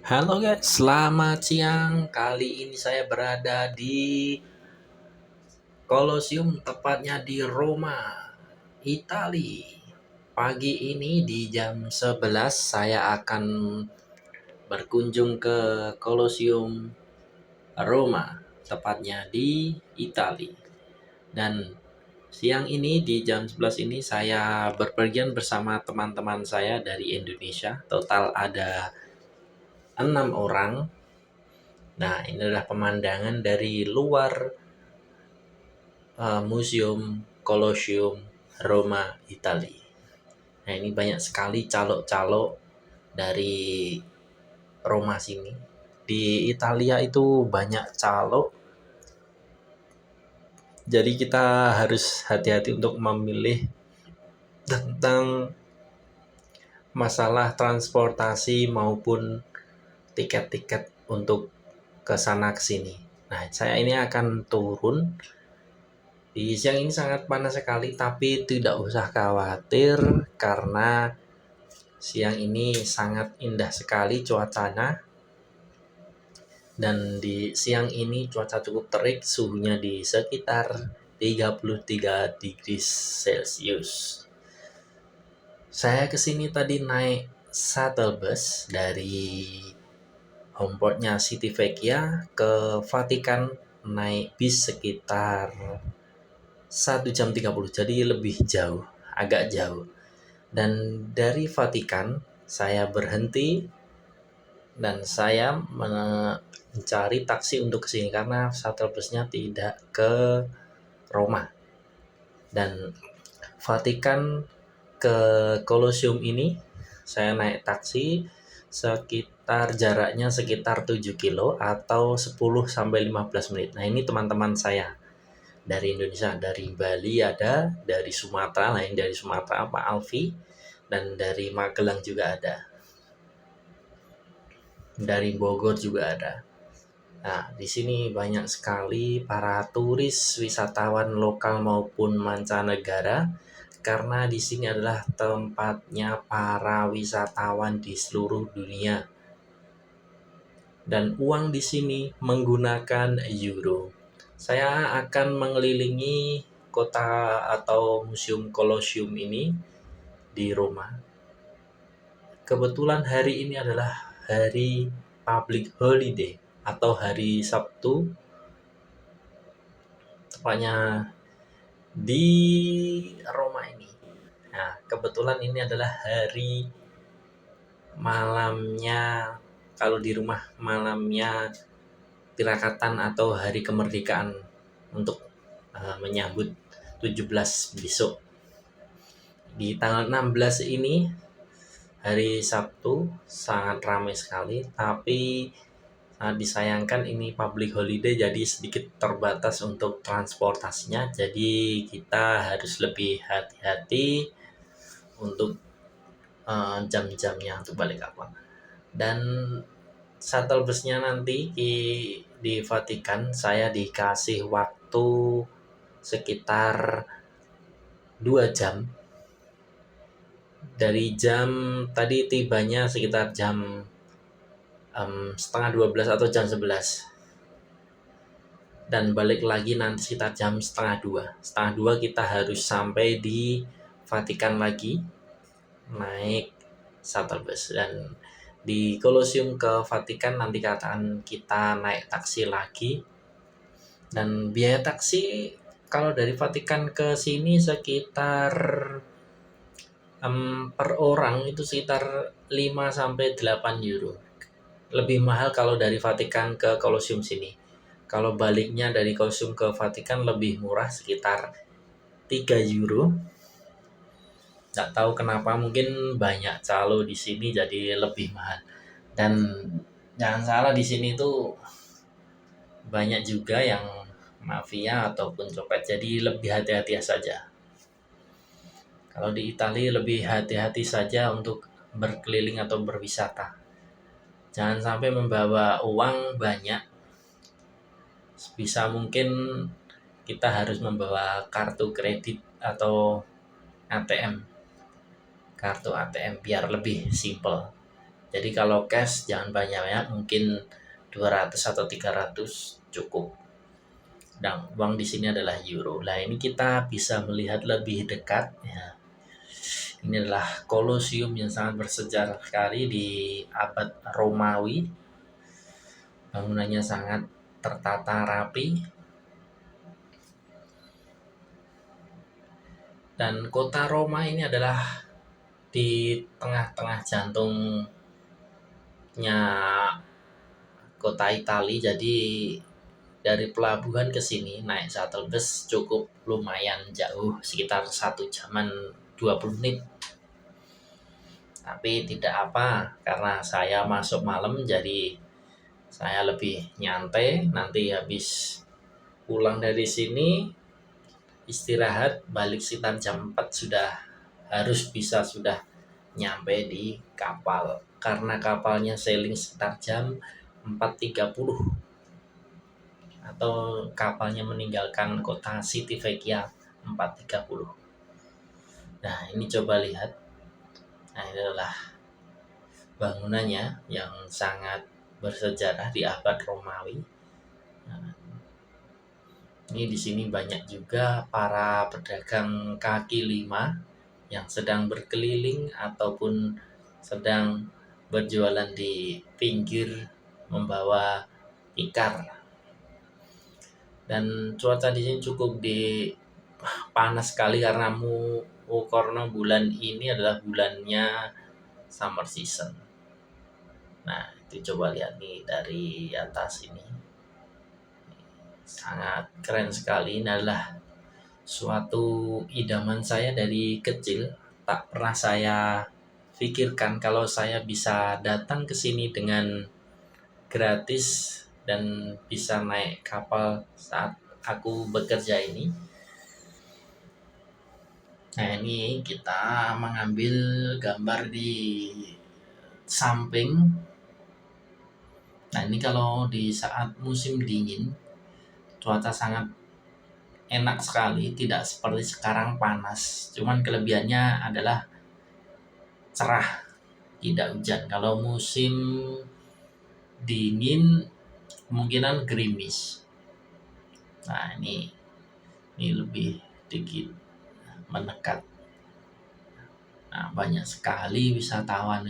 Halo guys, selamat siang. Kali ini saya berada di Colosseum, tepatnya di Roma, Italia. Pagi ini di jam 11 saya akan berkunjung ke Colosseum Roma, tepatnya di Italia. Dan siang ini di jam 11 ini saya berpergian bersama teman-teman saya dari Indonesia. Total ada 6 orang. Nah, ini adalah pemandangan dari luar Museum Colosseum Roma, Italia. Nah, ini banyak sekali calo-calo dari Roma sini. Di Italia itu banyak calo, jadi kita harus hati-hati untuk memilih tentang masalah transportasi maupun tiket-tiket untuk ke sana ke sini. Nah, saya ini akan turun. Di siang ini sangat panas sekali, tapi tidak usah khawatir karena siang ini sangat indah sekali cuacanya. Dan di siang ini cuaca cukup terik, suhunya di sekitar 33 degree Celcius. Saya kesini tadi naik shuttle bus dari homeportnya City Vecchia ke Vatikan, naik bis sekitar 1 jam 30, jadi lebih jauh, agak jauh. Dan dari Vatikan saya berhenti dan saya mencari taksi untuk kesini karena shuttle busnya tidak ke Roma. Dan Vatikan ke Colosseum ini saya naik taksi sekitar jaraknya sekitar 7 kilo atau 10-15 menit. Nah, ini teman-teman saya dari Indonesia, dari Bali ada, dari Sumatera, lain dari Sumatera Pak Alfi, dan dari Magelang juga ada, dari Bogor juga ada. Nah, di sini banyak sekali para turis, wisatawan lokal maupun mancanegara, karena di sini adalah tempatnya para wisatawan di seluruh dunia. Dan uang di sini menggunakan euro. Saya akan mengelilingi kota atau Museum Colosseum ini di Roma. Kebetulan hari ini adalah hari public holiday atau hari Sabtu, tepatnya di Roma ini. Nah, kebetulan ini adalah hari malamnya, kalau di rumah malamnya tirakatan atau hari kemerdekaan untuk menyambut 17 besok. Di tanggal 16 ini hari Sabtu sangat ramai sekali, tapi sangat disayangkan ini public holiday jadi sedikit terbatas untuk transportasinya, jadi kita harus lebih hati-hati untuk jam-jamnya untuk balik kapal. Dan shuttle busnya nanti di Vatikan saya dikasih waktu sekitar 2 jam. Dari jam tadi tibanya sekitar jam setengah 12 atau jam 11, dan balik lagi nanti sekitar jam setengah 2 kita harus sampai di Vatikan lagi naik shuttle bus. Dan di Colosseum ke Vatikan nanti akan kita naik taksi lagi, dan biaya taksi kalau dari Vatikan ke sini sekitar per orang itu sekitar 5-8 euro. Lebih mahal kalau dari Vatikan ke Colosseum sini. Kalau baliknya dari Colosseum ke Vatikan lebih murah, sekitar 3 euro. Nggak tahu kenapa, mungkin banyak calo di sini jadi lebih mahal. Dan jangan salah, di sini tuh banyak juga yang mafia ataupun copet, jadi lebih hati-hati saja. Kalau di Italia lebih hati-hati saja untuk berkeliling atau berwisata. Jangan sampai membawa uang banyak. Sebisa mungkin kita harus membawa kartu kredit atau ATM. Kartu ATM biar lebih simple. Jadi kalau cash jangan banyak-banyak, mungkin 200 atau 300 cukup. Dan uang di sini adalah euro. Nah, ini kita bisa melihat lebih dekat ya. Ini adalah Kolosium yang sangat bersejarah sekali di abad Romawi. Bangunannya sangat tertata rapi. Dan kota Roma ini adalah di tengah-tengah jantungnya kota Italia. Jadi dari pelabuhan ke sini naik shuttle bus cukup lumayan jauh, sekitar 1 jaman 20 menit. Tapi tidak apa, karena saya masuk malam jadi saya lebih nyantai. Nanti habis pulang dari sini istirahat, balik sekitar jam 4 sudah nyampe di kapal, karena kapalnya sailing sekitar jam 4.30, atau kapalnya meninggalkan kota City Vecchia 4.30. Nah, ini coba lihat. Nah, ini adalah bangunannya yang sangat bersejarah di abad Romawi. Nah, ini di sini banyak juga para pedagang kaki lima yang sedang berkeliling ataupun sedang berjualan di pinggir membawa tikar. Dan cuaca di sini cukup panas sekali karena bulan ini adalah bulannya summer season. Nah, itu coba lihat nih dari atas ini. Sangat keren sekali. Ini adalah suatu idaman saya dari kecil. Tak pernah saya pikirkan kalau saya bisa datang ke sini dengan gratis dan bisa naik kapal saat aku bekerja ini. Nah, ini kita mengambil gambar di samping. Nah, ini kalau di saat musim dingin cuaca sangat enak sekali, tidak seperti sekarang panas. Cuman kelebihannya adalah cerah, tidak hujan. Kalau musim dingin kemungkinan gerimis. Nah, ini lebih dikit mendekat. Nah, banyak sekali wisatawan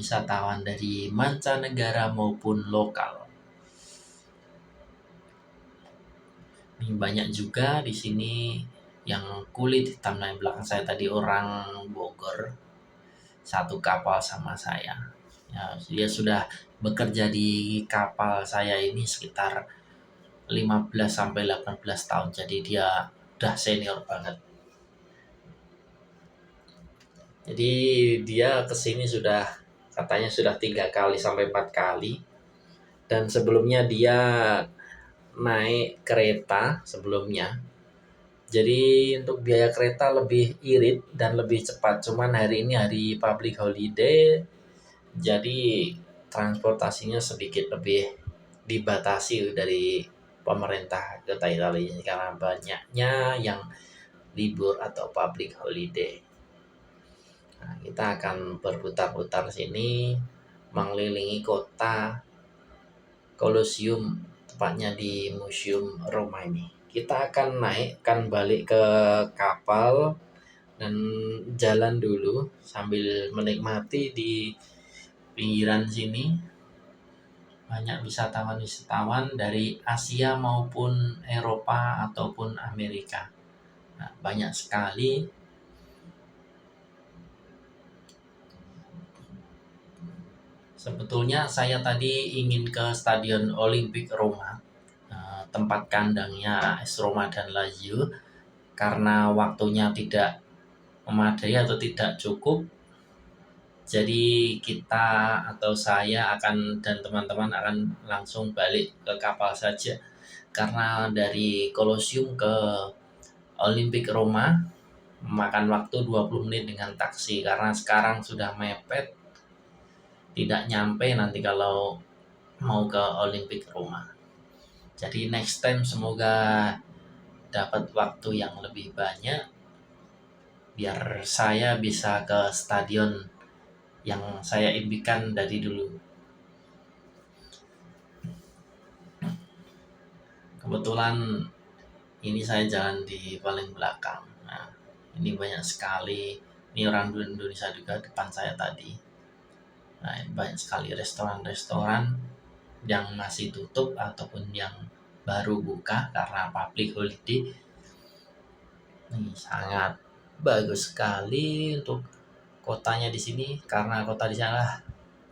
dari mancanegara maupun lokal. Ini banyak juga di sini yang kulit hitam. Nah, belakang saya tadi orang Bogor, satu kapal sama saya. Ya, dia sudah bekerja di kapal saya ini sekitar 15 sampai 18 tahun. Jadi dia udah senior banget. Jadi dia kesini katanya sudah 3 kali sampai 4 kali. Dan sebelumnya dia naik kereta sebelumnya. Jadi untuk biaya kereta lebih irit dan lebih cepat. Cuman hari ini hari public holiday, jadi transportasinya sedikit lebih dibatasi dari pemerintah kota Italia karena banyaknya yang libur atau public holiday. Nah, kita akan berputar-putar sini mengelilingi kota Kolosium, tepatnya di Museum Roma ini. Kita akan balik ke kapal dan jalan dulu sambil menikmati di pinggiran sini. Banyak wisatawan dari Asia maupun Eropa ataupun Amerika. Nah, banyak sekali. Sebetulnya saya tadi ingin ke Stadion Olimpik Roma, tempat kandangnya AS Roma dan Lazio, karena waktunya tidak memadai atau tidak cukup. Jadi kita atau saya dan teman-teman akan langsung balik ke kapal saja, karena dari Kolosium ke Olimpik Roma memakan waktu 20 menit dengan taksi, karena sekarang sudah mepet, tidak nyampe nanti kalau mau ke Olimpik Roma. Jadi next time semoga dapat waktu yang lebih banyak biar saya bisa ke stadion yang saya impikan dari dulu. kebetulan ini saya jalan di paling belakang. Nah, ini banyak sekali, ini orang Indonesia juga depan saya tadi. Nah, ini banyak sekali restoran-restoran yang masih tutup ataupun yang baru buka karena public holiday. Ini sangat bagus sekali untuk kotanya di sini, karena kota di sana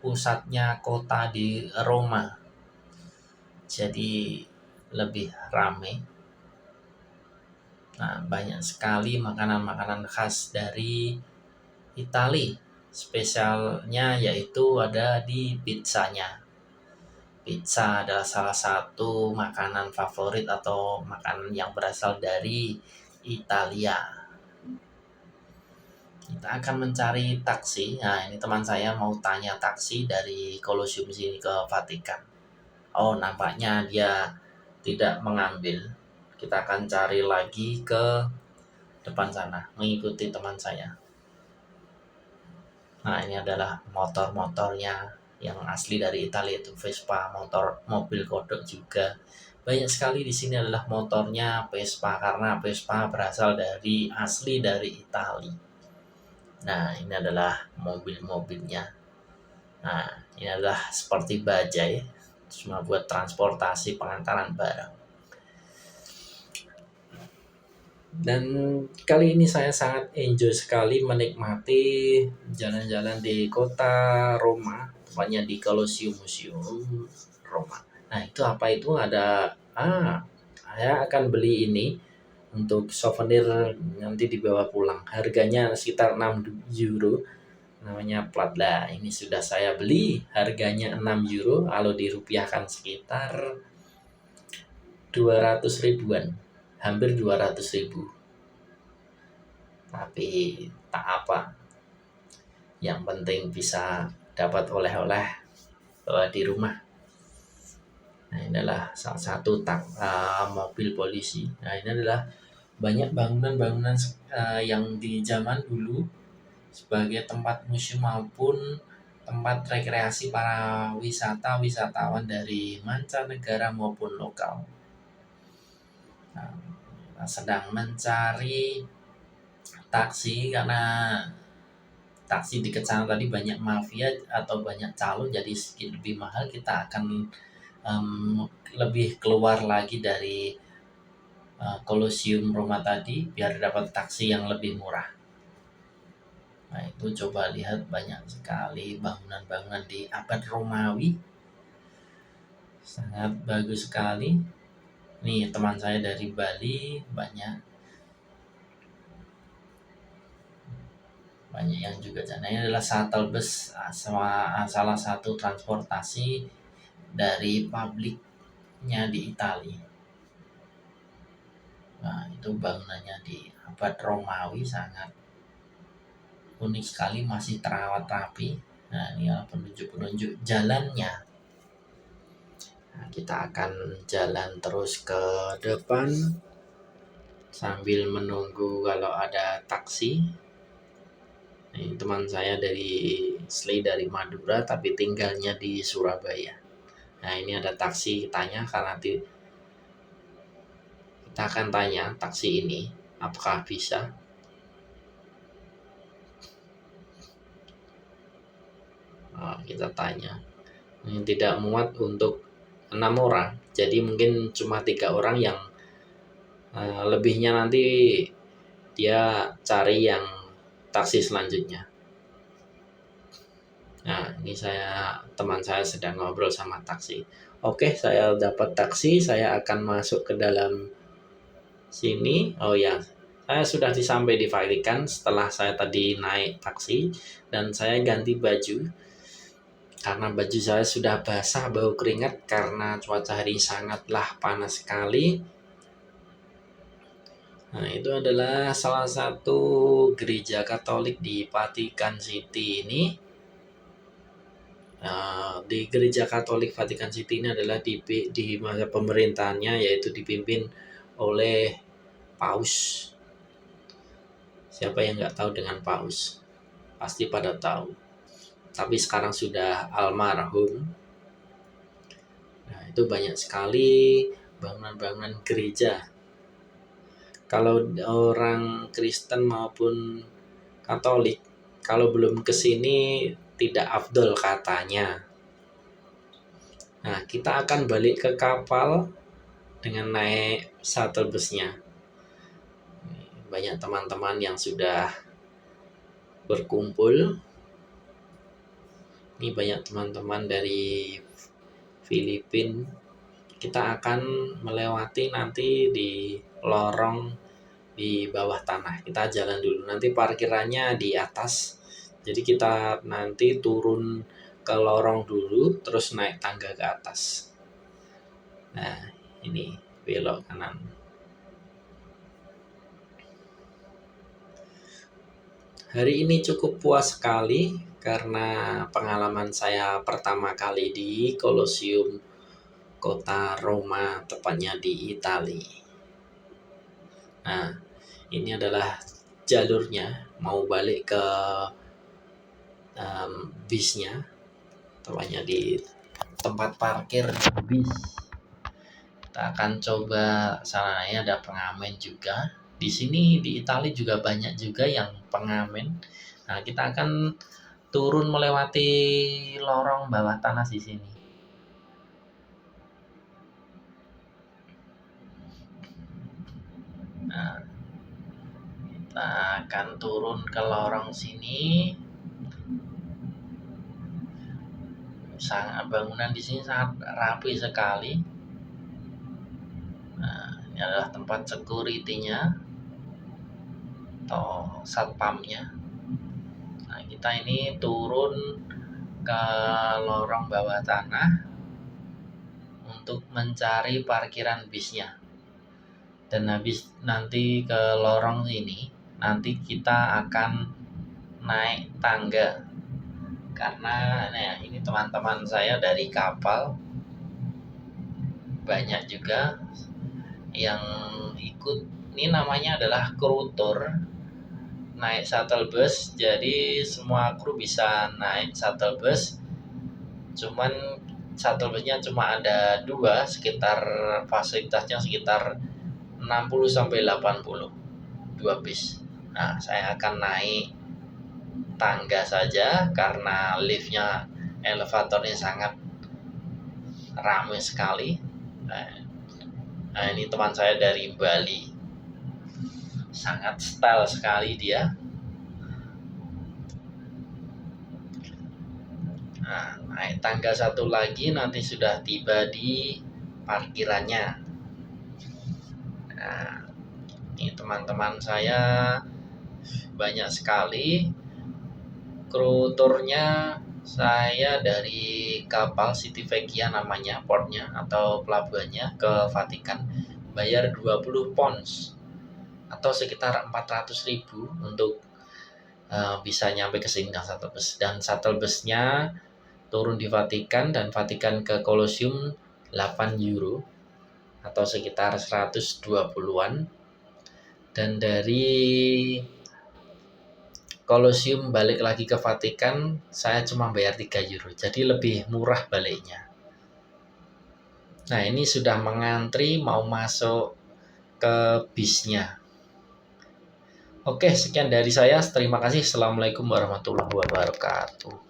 pusatnya kota di Roma. Jadi lebih ramai. Nah, banyak sekali makanan-makanan khas dari Itali. Spesialnya yaitu ada di pizzanya. Pizza adalah salah satu makanan favorit atau makanan yang berasal dari Italia. Kita akan mencari taksi. Nah, ini teman saya mau tanya taksi dari Colosseum sini ke Vatikan. Oh, nampaknya dia tidak mengambil. Kita akan cari lagi ke depan sana, mengikuti teman saya. Nah, ini adalah motor-motornya yang asli dari Italia, itu Vespa, mobil kodok juga. Banyak sekali di sini adalah motornya Vespa, karena Vespa berasal dari asli dari Italia. Nah, ini adalah mobil-mobilnya. Nah, ini adalah seperti bajai, cuma buat transportasi pengantaran barang. Dan kali ini saya sangat enjoy sekali menikmati jalan-jalan di kota Roma, tepatnya di Colosseum Museum Roma. Nah, itu apa itu? Saya akan beli ini untuk souvenir nanti dibawa pulang. Harganya sekitar 6 euro. Namanya plat. Lah, ini sudah saya beli. Harganya 6 euro, kalau dirupiahkan sekitar 200 ribuan. Hampir 200 ribu. Tapi tak apa, yang penting bisa dapat oleh-oleh di rumah. Nah, ini adalah salah satu mobil polisi. Nah, ini adalah banyak bangunan-bangunan yang di zaman dulu sebagai tempat museum maupun tempat rekreasi para wisatawan dari mancanegara maupun lokal. Nah, sedang mencari taksi karena taksi di sana tadi banyak mafia atau banyak calon, jadi sedikit lebih mahal. Kita akan lebih keluar lagi dari Colosseum Roma tadi biar dapat taksi yang lebih murah. Nah, itu coba lihat, banyak sekali bangunan-bangunan di abad Romawi, sangat bagus sekali. Nih, teman saya dari Bali banyak yang juga. Nah, ini adalah shuttle bus, salah satu transportasi dari publiknya di Italia. Nah, itu bangunannya di abad Romawi sangat unik sekali, masih terawat rapi. Nah, ini adalah penunjuk-penunjuk jalannya. Nah, kita akan jalan terus ke depan sambil menunggu kalau ada taksi. Ini teman saya dari Madura tapi tinggalnya di Surabaya. Nah, ini ada taksi, tanya karena kita akan tanya taksi ini apakah bisa. Nah, kita tanya. Ini tidak muat untuk 6 orang, jadi mungkin cuma 3 orang, yang lebihnya nanti dia cari yang taksi selanjutnya. Nah, ini teman saya sedang ngobrol sama taksi. Oke, saya dapat taksi, saya akan masuk ke dalam sini. Oh ya, saya sudah sampai di Vatikan setelah saya tadi naik taksi dan saya ganti baju karena baju saya sudah basah, bau keringat karena cuaca hari sangatlah panas sekali. Nah, itu adalah salah satu gereja Katolik di Vatikan City ini. Di gereja Katolik Vatikan City ini adalah di masa pemerintahannya, yaitu dipimpin oleh Paus. Siapa yang nggak tahu dengan Paus? Pasti pada tahu. Tapi sekarang sudah almarhum. Nah, itu banyak sekali bangunan-bangunan gereja. Kalau orang Kristen maupun Katolik, kalau belum ke sini tidak afdol katanya. Nah, kita akan balik ke kapal dengan naik shuttle busnya. Banyak teman-teman yang sudah berkumpul. Ini banyak teman-teman dari Filipina. Kita akan melewati nanti di lorong di bawah tanah. Kita jalan dulu. Nanti parkirannya di atas. Jadi kita nanti turun ke lorong dulu, terus naik tangga ke atas. Nah, ini belok kanan. Hari ini cukup puas sekali karena pengalaman saya pertama kali di Colosseum kota Roma, tepatnya di Italia. Nah, ini adalah jalurnya mau balik ke bisnya, tepatnya di tempat parkir bis. Kita akan coba sananya, ada pengamen juga. Di sini di Italia juga banyak juga yang pengamen. Nah, kita akan turun melewati lorong bawah tanah di sini. Nah, kita akan turun ke lorong sini. Bangunan di sini sangat rapi sekali. Nah, ini adalah tempat security-nya atau satpamnya. Nah, kita ini turun ke lorong bawah tanah untuk mencari parkiran bisnya. Dan habis nanti ke lorong ini, nanti kita akan naik tangga. Karena nah, ini teman-teman saya dari kapal banyak juga yang ikut. Ini namanya adalah kru tour naik shuttle bus. Jadi semua kru bisa naik shuttle bus. Cuman shuttle busnya cuma ada 2, sekitar fasilitasnya sekitar 60-80 2 bis. Nah, saya akan naik tangga saja karena liftnya, elevatornya sangat ramai sekali. Nah, ini teman saya dari Bali, sangat style sekali dia. Nah, naik tangga satu lagi, nanti sudah tiba di parkirannya. Nah, ini teman-teman saya banyak sekali. Kru turnya saya dari kapal City Vecchia namanya, portnya atau pelabuhannya ke Vatikan, bayar 20 pounds atau sekitar 400.000 untuk bisa nyampe ke sini dengan shuttle bus. Dan shuttle busnya turun di Vatikan, dan Vatikan ke Colosseum 8 euro atau sekitar 120-an. Dan dari Colosseum balik lagi ke Vatikan, saya cuma bayar 3 euro. Jadi lebih murah baliknya. Nah, ini sudah mengantri mau masuk ke bisnya. Oke, sekian dari saya. Terima kasih. Assalamualaikum warahmatullahi wabarakatuh.